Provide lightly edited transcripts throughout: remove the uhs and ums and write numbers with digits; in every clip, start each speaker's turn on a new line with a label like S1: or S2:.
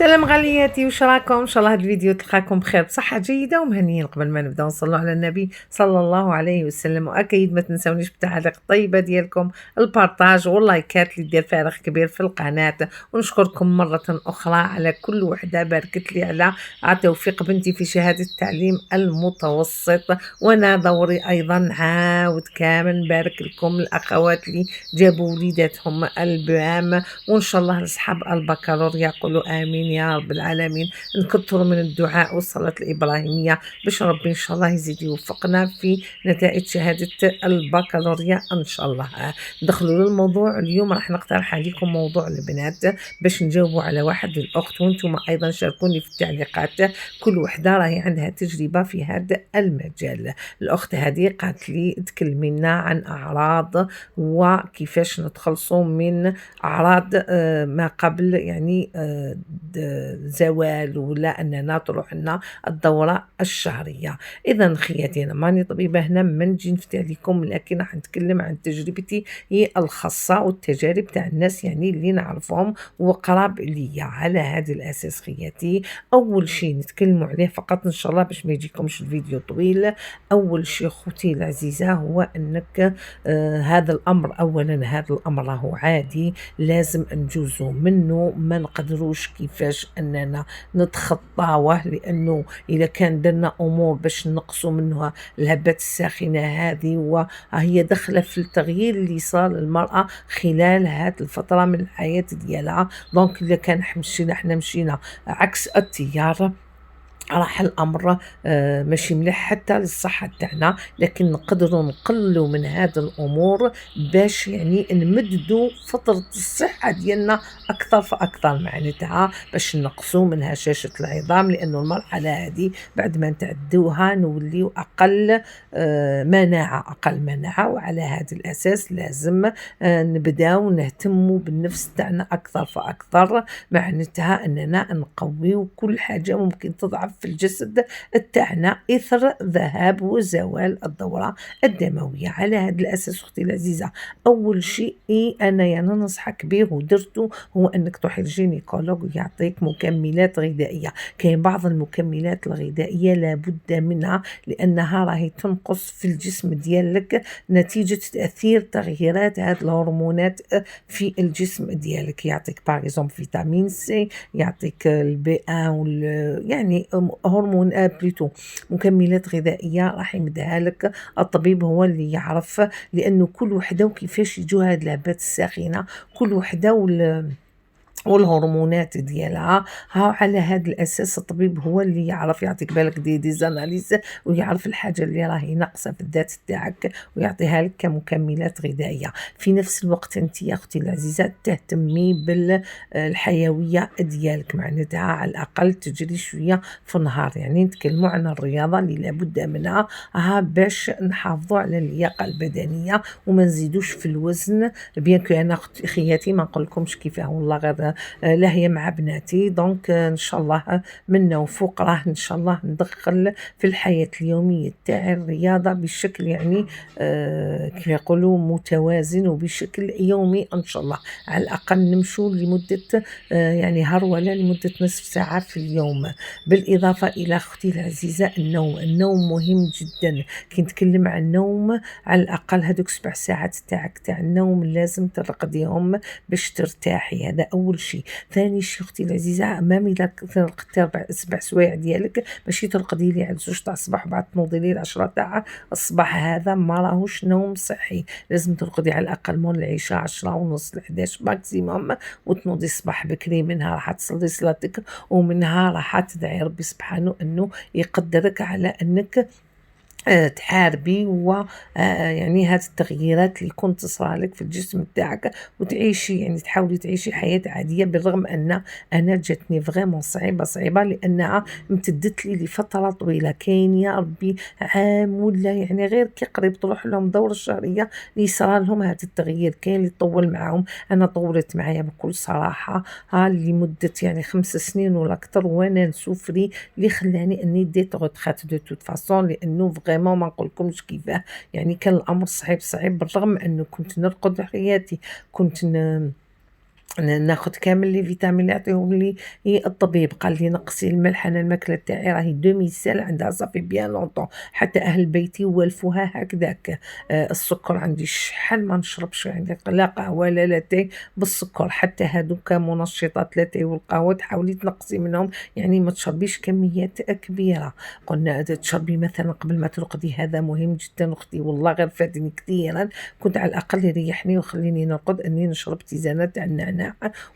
S1: سلام غالياتي، واش راكم؟ ان شاء الله هذا الفيديو تلقاكم بخير بصحه جيده ومهنيين. قبل ما نبداو نصلوا على النبي صلى الله عليه وسلم، واكيد ما تنسونيش بالتعاليق الطيبه ديالكم، البارطاج واللايكات اللي دير فارغ كبير في القناه. ونشكركم مره اخرى على كل وحده باركت لي على توفيق بنتي في شهاده التعليم المتوسط، وانا دوري ايضا نعاود كامل نبارك لكم الاخوات اللي جابوا وليداتهم البام، وان شاء الله اصحاب البكالوريا قولوا امين يا رب العالمين. نكثروا من الدعاء والصلاه الابراهيميه باش ربي ان شاء الله يزيد يوفقنا في نتائج شهاده البكالوريا ان شاء الله. دخلوا للموضوع. اليوم راح نقترح عليكم موضوع البنات باش نجاوبوا على واحد الاخت، وانتم ايضا شاركوني في التعليقات. كل وحده راهي عندها تجربه في هذا المجال. الاخت هذه قالت لي تكلمي لنا عن اعراض وكيفاش نتخلصوا من اعراض ما قبل يعني زوال ولا اننا تروح لنا الدوره الشهريه. اذا خياتي انا ماني طبيبه هنا ما نجي نفتي عليكم، لكن راح نتكلم عن تجربتي هي الخاصه والتجارب تاع الناس يعني اللي نعرفهم وقراب ليا. على هذا الاساس خياتي اول شيء نتكلموا عليه فقط ان شاء الله باش ما يجيكمش الفيديو طويل. اول شيء خوتي العزيزه هو انك هذا الامر، اولا هذا الامر راهو عادي لازم نجوزوا منه، ما نقدروش كيفاش اننا نتخطاوه، لانه اذا كان درنا امور باش نقصوا منها الهبات الساخنه هذه وهي داخله في التغيير اللي صار للمراه خلال هذه الفتره من الحياه ديالها. دونك اذا كان احنا مشينا عكس التيار راح الامر ماشي مليح حتى للصحه تاعنا، لكن نقدروا نقللوا من هذا الامور باش يعني نمددوا فتره الصحه ديالنا اكثر فاكثر، معناتها باش نقصوا من هشاشه العظام، لانه المرحله هذه بعد ما نتعدوها نوليو اقل مناعه. وعلى هذا الاساس لازم نبداو نهتموا بالنفس تاعنا اكثر فاكثر، معناتها اننا نقويو كل حاجه ممكن تضعف في الجسد تاعنا اثر ذهاب وزوال الدوره الدمويه. على هذا الاساس اختي العزيزه اول شيء انا يعني ننصحك به ودرته هو انك تروح للجينيكولوج ويعطيك مكملات غذائيه. كاين بعض المكملات الغذائيه لابد منها لانها راهي تنقص في الجسم ديالك نتيجه تاثير تغييرات هذه الهرمونات في الجسم ديالك. يعطيك باغ فيتامين سي، يعطيك البي ان يعني هرمون بليتو مكملات غذائيه راح يمدها لك الطبيب، هو اللي يعرف، لانه كل وحده وكيفاش يجوا هاد الهبات الساخنه، كل وحده والهرمونات ديالها. على هذا الاساس الطبيب هو اللي يعرف يعطيك بالك دي زاناليز ويعرف الحاجه اللي راهي ناقصه في الذات تاعك ويعطيها لك كمكملات غذائيه. في نفس الوقت انت يا اختي العزيزه تهتمي بالحيويه ديالك، معناتها على الاقل تجري شويه في النهار. يعني نتكلموا عن الرياضه اللي لابد منها باش نحافظوا على اللياقه البدنيه وما نزيدوش في الوزن. بيان كو انا خياتي ما نقولكمش كيفاه والله، غير لا هي مع بناتي. دونك ان شاء الله منا وفوق راه ان شاء الله ندخل في الحياه اليوميه تاعي الرياضه بشكل يعني كيف يقولوا متوازن وبشكل يومي ان شاء الله. على الاقل نمشوا لمده يعني هروله لمده نصف ساعه في اليوم. بالاضافه الى اختي العزيزه النوم مهم جدا. كي نتكلم عن النوم على الاقل هذوك 7 ساعات تاعك تاع النوم لازم ترقديهم باش ترتاحي. هذا اول شيء. ثاني شيء اختي العزيزه امامي اذا رقدتي 7 سوايع ديالك ماشي ترقدي لي على 2 تاع الصباح وبعد تنوضي لي 10 تاع الصباح، هذا ما راهوش نوم صحي. لازم ترقدي على الاقل مول العشاء 10 ونص ل 11 ماكسيموم، وتنوضي الصباح بكري. منها راح تصلي صلاتك ومنها راح تدعي ربي سبحانه انه يقدرك على انك تحاربي يعني هذه التغييرات اللي كنت تصرى لك في الجسم تاعك وتعيشي يعني تحاولي تعيشي حياة عادية. بالرغم ان انا جاتني فريمون صعيبة لانها امتدت لي لفترة طويلة. كاين يا ربي عام ولا يعني غير كي قريب تروح لهم دورة شهرية اللي صرا لهم هذا التغيير. كاين اللي طول معهم، انا طولت معايا بكل صراحة لمدة يعني 5 سنين ولا اكثر وانا نسوفري، اللي خلاني اني ديت روتريت دو توت فاصون، لانه فريمون ما نقولكمش كيفاه يعني كان الامر صعيب. بالرغم انه كنت نرقد حياتي، كنت ناخد كامل لي فيتامين اللي يعطيهم لي الطبيب. قال لي نقصي الملح، انا الماكله تاعي راهي دومي سال عندها صافي بيان لونطون، حتى اهل بيتي والفوها هكذاك. السكر عندي شحال ما نشربش، عندي لا قهوه لا لاتاي بالسكر، حتى هذوك منشطات لاتاي والقهوه تحاولي تنقصي منهم، يعني ما تشربيش كميات كبيره. قلنا تشربي مثلا قبل ما ترقدي، هذا مهم جدا اختي، والله غير فادني كثيرا. كنت على الاقل يريحني وخليني نرقد اني نشرب تيزانه تاع النعناع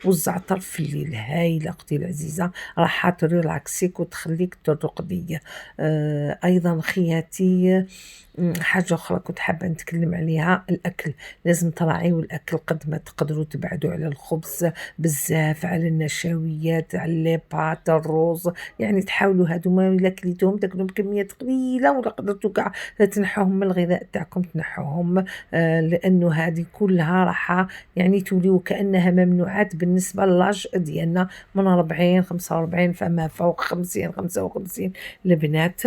S1: والزعتر في الليل. هايله اختي العزيزه، راح تريلاكسيك وتخليك ترقدي. ايضا خياتي، حاجة أخرى كنت حابة نتكلم عليها، الأكل. لازم تراعيوا الأكل قد ما تقدروا، تبعدوا على الخبز بزاف، على النشويات، على الليبات، الروز، يعني تحاولوا هادو ما إلا كليتوهم تاكلوا بكميات قليلة، ولا قدرتوا كاع تنحوهم من الغذاء تاعكم تنحوهم. لأنه هذه كلها راح يعني توليو كأنها ممنوعات بالنسبة للاج ديالنا، من 40 45 فما فوق 50 55 البنات.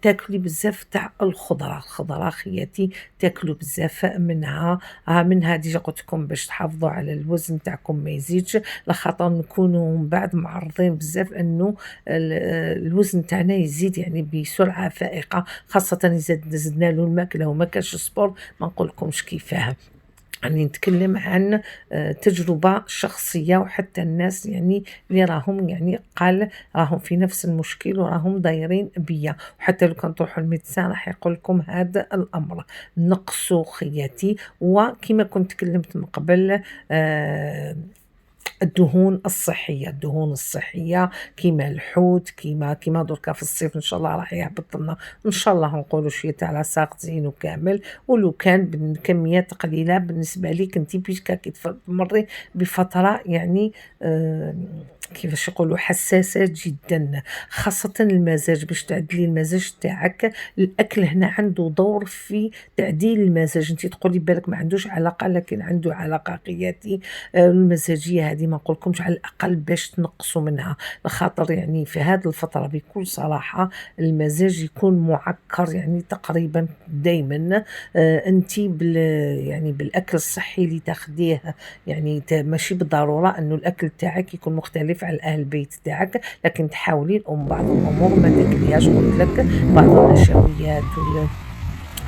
S1: تاكلي بزاف تاع الخضره خياتي، تاكلوا بزاف منها. منها ديجا قلت لكم باش تحافظوا على الوزن تاعكم ما يزيدش، لخاطر نكونوا من بعد معرضين بزاف انه الوزن تاعنا يزيد يعني بسرعه فائقه، خاصه اذا زدنا له الماكله وما كانش سبور. ما نقولكمش كيفاه، يعني نتكلم عن تجربة شخصية، وحتى الناس يعني اللي راهم يعني قال راهم في نفس المشكل وراهم دايرين بيا، وحتى لو كان تروحوا الميدسان راح يقول لكم هذا الأمر. نقصوا خياتي، وكما كنت تكلمت من قبل الدهون الصحيه كيما الحوت، كيما دركا في الصيف ان شاء الله راح يهبط لنا ان شاء الله نقولوا شويه تاع ساق زين وكامل، ولو كان بكميات قليله بالنسبه ليك انت بيشكا كي تمري بفتره يعني كيفاش يقولوا حساسه جدا، خاصه المزاج. باش تعدلي المزاج تاعك، الاكل هنا عنده دور في تعديل المزاج. انت تقولي بالك ما عندوش علاقه، لكن عنده علاقه قياتي. المزاجيه هذه ما نقولكمش على الاقل باش تنقصوا منها، لخاطر يعني في هذه الفتره بكل صراحه المزاج يكون معكر يعني تقريبا دائما. انت يعني بالاكل الصحي اللي تاخديه، يعني ماشي بالضروره انه الاكل تاعك يكون مختلف على اهل البيت تاعك، لكن تحاولي بعض الامور ما تاكليهاش. قلت لك بعض النشويات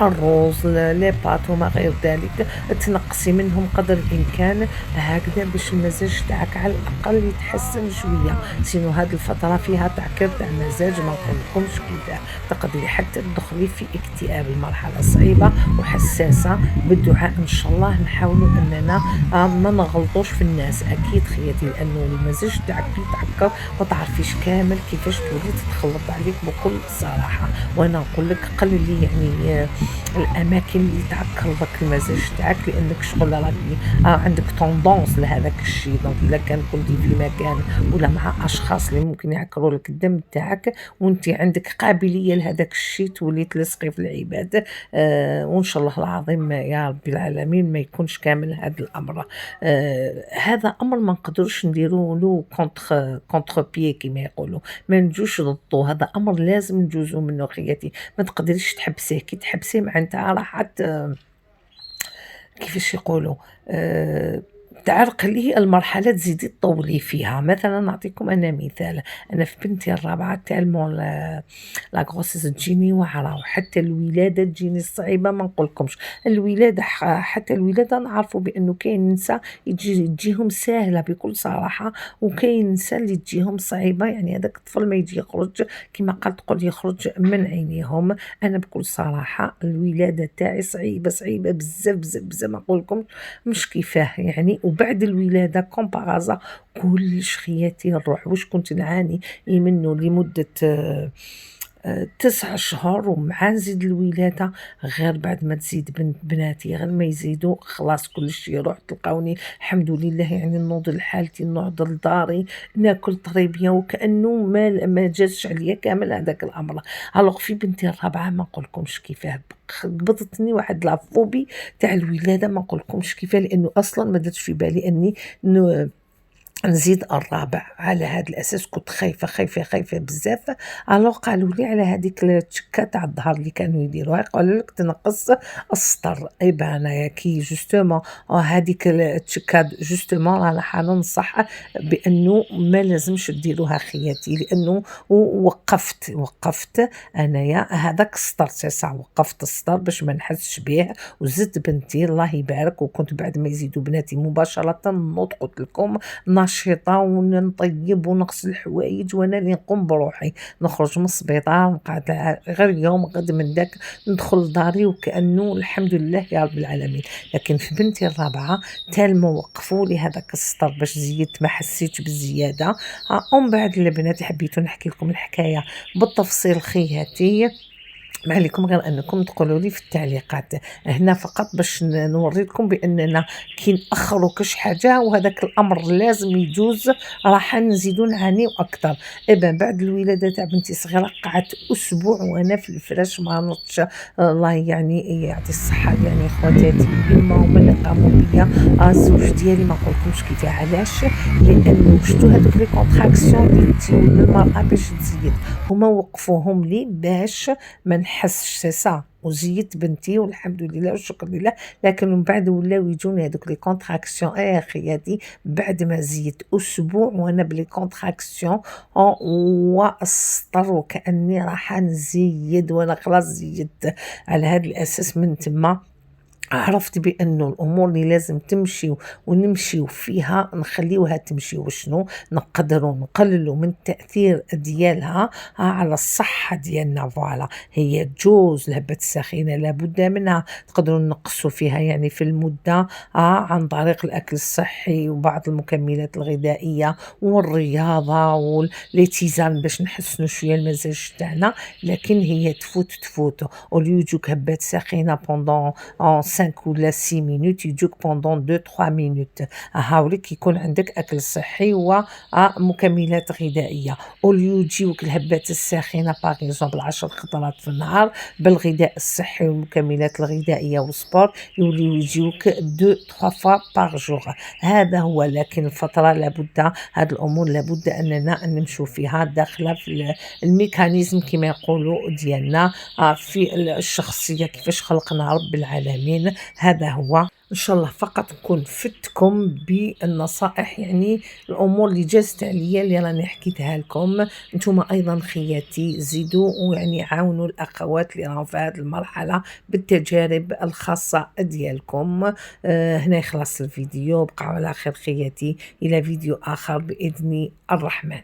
S1: الروز، لي بات وما غير ذلك، تنقصي منهم قدر الامكان هكذا باش المزاج تاعك على الاقل يتحسن شويه. سينو هذه الفتره فيها تعكير تاع المزاج، ما نقولكمش كذا، تقدري حتى تدخلي في اكتئاب. المرحله صعيبه وحساسه، بالدعاء ان شاء الله نحاولوا اننا ما نغلطوش في الناس اكيد خياتي، لانه المزاج تاعك يتعكر ما تعرفيش كامل كيفاش تولي تتخلط عليك بكل صراحه. وانا نقول لك قللي يعني الاماكن اللي تعكر لك المزاج تاعك، لانك شغل راكي عندك توندونس لهذاك الشيء. دونك الا كان كنتي في مكان ولا مع اشخاص اللي ممكن يعكروا لك الدم تاعك، وانت عندك قابليه لهذاك الشيء، تولي تلصقي في العباد. وان شاء الله العظيم يا رب العالمين ما يكونش كامل هذا الامر. هذا امر ما نقدروش نديروا له كونتر بيي كما يقولوا، ما نجوش ضدو. هذا امر لازم نجوزوا منه خياتي، ما تقدريش تحبسيه. كي تحبسيه معناتها راح كيفاش يقولوا تعرقلي المرحلة، تزيدي تطولي فيها. مثلا نعطيكم أنا مثال، أنا في بنتي الرابعة تالمون لا غروسيس تجيني واعرة، وحتى الولادة تجيني صعيبة ما نقولكمش. الولادة حتى الولادة نعرفوا بأنه كاين نساء تجيهم سهلة بكل صراحة، وكاين نساء اللي تجيهم صعيبة، يعني هذاك الطفل ما يجي يخرج كما قال تقول يخرج من عينيهم. أنا بكل صراحة الولادة تاعي صعيبة بزاف بزاف بزاف، ما نقولكم مش كيفاه يعني. وبعد الولادة كومبارازا كلش خياتي الروح، واش كنت نعاني منه لمدة 9 شهور، ومع نزيد الولادة غير بعد ما تزيد بناتي غير ما يزيدوا خلاص كلش يروح. تلقاوني الحمد لله يعني نوض لحالتي، نوض لداري، ناكل طريبيا وكأنه ما جازش عليا كامل هذاك الأمر. الوغ في بنتي الرابعة ما نقولكمش كيفاه قبضتني واحد لافوبي تاع الولادة، ما نقولكمش كيفاه، لأنه أصلا ما درتش في بالي أني نزيد الرابع. على هذا الاساس كنت خايفه خايفه خايفه بزاف. الو قالوا لي على هذيك التشكه تاع الظهر اللي كانوا يديروها، قالوا لك تنقص السطر. اي با انايا كي جوستومون هذيك التشكه جوستومون رانا حننصح بانه ما لازمش ديروها خياتي، لانه وقفت انايا هذاك السطر تاع وقفت السطر باش ما نحسش به. وزدت بنتي الله يبارك، وكنت بعد ما يزيدوا بناتي مباشره نوض قلت لكم نشيطة ونطيب ونغسل الحوايج وانا اللي نقوم بروحي، نخرج من السبيطار نقعد غير يوم غد من داك ندخل لداري وكأنه الحمد لله يا رب العالمين. لكن في بنتي الرابعة تالما وقفوا لي هذاك السطر باش زيدت ما حسيتش بالزيادة. ومن بعد البنات حبيت نحكي لكم الحكاية بالتفصيل خياتي، ما عليكم غير انكم تقولوا لي في التعليقات هنا فقط باش نوري لكم باننا كي ناخروا كاش حاجه وهذاك الامر لازم يجوز راح نزيدوا نعانيو اكثر. اذا بعد الولاده تاع بنتي صغيره قعدت اسبوع وانا في الفراش ما نطش. الله يعني يعطي الصحه يعني خواتاتي بما هما اللي قاموا بيا. الزوج ديالي ما نقولكمش كيفاه، علاش؟ لانه شفتوا هذوك لي كونتراكسيون اللي تجيو للمراه باش تزيد، هما وقفوهم لي باش ما نحسش سي سا. وزيدت بنتي والحمد لله والشكر لله. لكن من بعد ولاو يجوني هذوك لي كونتراكسيون يا خياتي بعد ما زيدت اسبوع وانا بلي كونتراكسيون والسطر وكاني راح نزيد وانا خلاص زيدت. على هذا الاساس من تما عرفت بانه الامور اللي لازم تمشي ونمشي فيها نخليوها تمشي، وشنو نقدروا نقللوا من التاثير ديالها على الصحه ديالنا. فوالا هي جوز الهبه الساخنه لابد منها، تقدروا نقصوا فيها يعني في المده عن طريق الاكل الصحي وبعض المكملات الغذائيه والرياضه والالتزام باش نحسنوا شويه المزاج تاعنا. لكن هي تفوت اوليو يجوك هبات ساخنه بوندون 5 ولا 6 مينوت، يجوك بوندون 2-3 مينوت. هاوليك يكون عندك اكل صحي ومكملات غذائيه. اوليو يجيوك الهبات الساخنه باغ اكزومبل 10 خطرات في النهار بالغذاء الصحي والمكملات الغذائيه والسبور، يوليو يجيوك 2-3 فوا باغ جور. هذا هو. لكن الفتره لابد هاد الامور لابد اننا نمشوا فيها داخله في الميكانيزم كما يقولوا ديالنا في الشخصيه كيفاش خلقنا رب العالمين. هذا هو. ان شاء الله فقط نكون فتكم بالنصائح، يعني الامور اللي جازت عليا اللي راني حكيتها لكم. نتوما ايضا خياتي زيدوا ويعني عاونوا الاخوات اللي راهم في هذه المرحله بالتجارب الخاصه ديالكم. هنا يخلص الفيديو، بقاو على خير خياتي الى فيديو اخر باذن الرحمن.